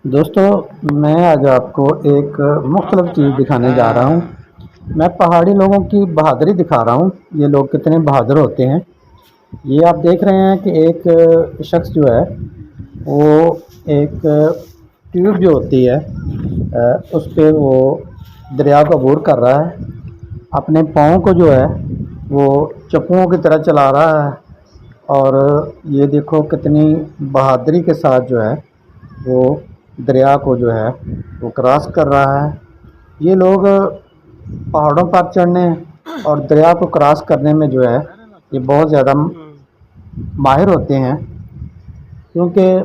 دوستو، میں آج آپ کو ایک مختلف چیز دکھانے جا رہا ہوں۔ میں پہاڑی لوگوں کی بہادری دکھا رہا ہوں، یہ لوگ کتنے بہادر ہوتے ہیں۔ یہ آپ دیکھ رہے ہیں کہ ایک شخص جو ہے وہ ایک ٹیوب جو ہوتی ہے اس پہ وہ دریا کو عبور کر رہا ہے، اپنے پاؤں کو جو ہے وہ چپوؤں کی طرح چلا رہا ہے، اور یہ دیکھو کتنی بہادری کے ساتھ جو ہے وہ دریا کو جو ہے وہ کراس کر رہا ہے۔ یہ لوگ پہاڑوں پر چڑھنے اور دریا کو کراس کرنے میں جو ہے یہ بہت زیادہ ماہر ہوتے ہیں، کیونکہ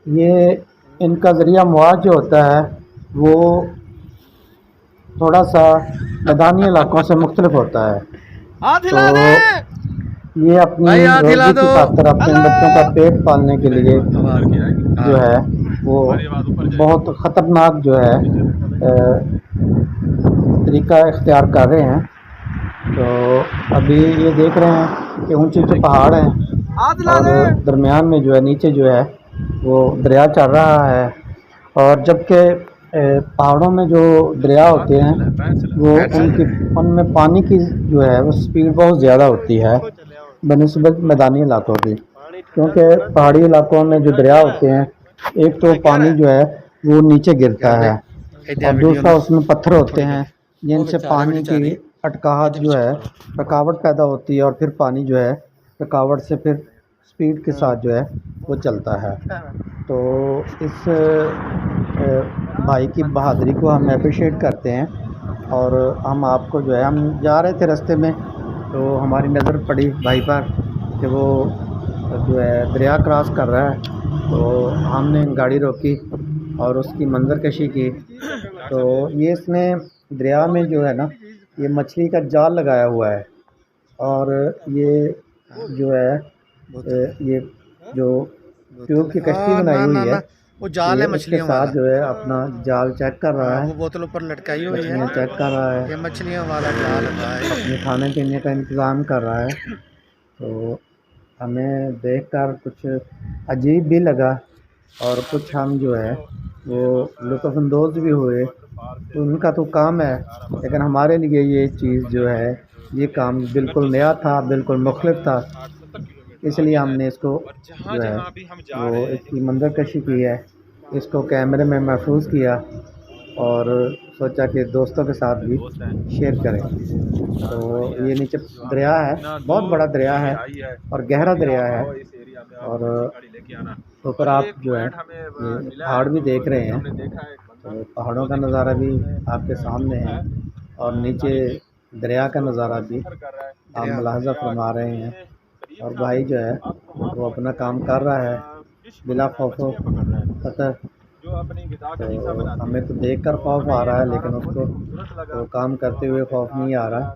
یہ ان کا ذریعہ معاش جو ہوتا ہے وہ تھوڑا سا میدانی علاقوں سے مختلف ہوتا ہے۔ ہاتھ تو ہلا دے یہ اپنی بھائی، ہاتھ ہلا روزی کی دو خاطر اپنے بچوں کا پیٹ پالنے کے لیے جو ہے وہ بہت خطرناک جو ہے طریقہ اختیار کر رہے ہیں۔ تو ابھی یہ دیکھ رہے ہیں کہ اونچے اونچے پہاڑ ہیں، ہاتھ ہلا اور دے درمیان میں جو ہے نیچے جو ہے وہ دریا چل رہا ہے، اور جبکہ پہاڑوں میں جو دریا ہوتے ہیں وہ ان میں پانی کی جو ہے وہ سپیڈ بہت زیادہ ہوتی ہے بنسبت میدانی علاقوں کی، کیونکہ پہاڑی علاقوں میں جو دریا ہوتے ہیں ایک تو پانی جو ہے وہ نیچے گرتا ہے، اور دوسرا اس میں پتھر ہوتے ہیں جن سے پانی کی اٹکاہٹ جو ہے رکاوٹ پیدا ہوتی ہے، اور پھر پانی جو ہے رکاوٹ سے پھر سپیڈ کے ساتھ جو ہے وہ چلتا ہے۔ تو اس بھائی کی بہادری کو ہم اپریشیٹ کرتے ہیں، اور ہم آپ کو جو ہے ہم جا رہے تھے رستے میں تو ہماری نظر پڑی بھائی پر کہ وہ جو ہے دریا کراس کر رہا ہے، تو ہم نے گاڑی روکی اور اس کی منظر کشی کی۔ تو یہ اس نے دریا میں جو ہے نا یہ مچھلی کا جال لگایا ہوا ہے، اور یہ جو ہے یہ جو ٹیوب کی کشتی بنائی ہوئی ہے وہ جال ہے یہ اس کے مچھلیوں ساتھ والا، جو ہے اپنا جال چیک کر رہا وہ ہے، بوتل اوپر لٹکائی ہوئی ہے، مچھلیاں چیک کر رہا ہے، یہ مچھلیوں والا جال ہے بھائی۔ اپنے کھانے پینے کا انتظام کر رہا ہے۔ تو ہمیں دیکھ کر کچھ عجیب بھی لگا، اور کچھ ہم جو ہے وہ لطف اندوز بھی ہوئے۔ تو ان کا تو کام ہے، لیکن ہمارے لیے یہ چیز جو ہے یہ کام بالکل نیا تھا، بالکل مختلف تھا، اس لیے ہم نے اس کو جو ہے وہ اس کی منظر کشی کی ہے، اس کو کیمرے میں محفوظ کیا، اور سوچا کہ دوستوں کے ساتھ بھی شیئر کریں۔ تو یہ نیچے دریا ہے، بہت بڑا دریا ہے اور گہرا دریا ہے، اور اوپر آپ جو ہے یہ پہاڑ بھی دیکھ رہے ہیں، تو پہاڑوں کا نظارہ بھی آپ کے سامنے ہے، اور نیچے دریا کا نظارہ بھی آپ ملاحظہ فرما رہے ہیں۔ اور بھائی جو ہے وہ اپنا کام کر رہا ہے بلا خوف و خطر۔ تو ہمیں تو دیکھ کر خوف آ رہا ہے، لیکن اس کو تو کام کرتے ہوئے خوف نہیں آ رہا۔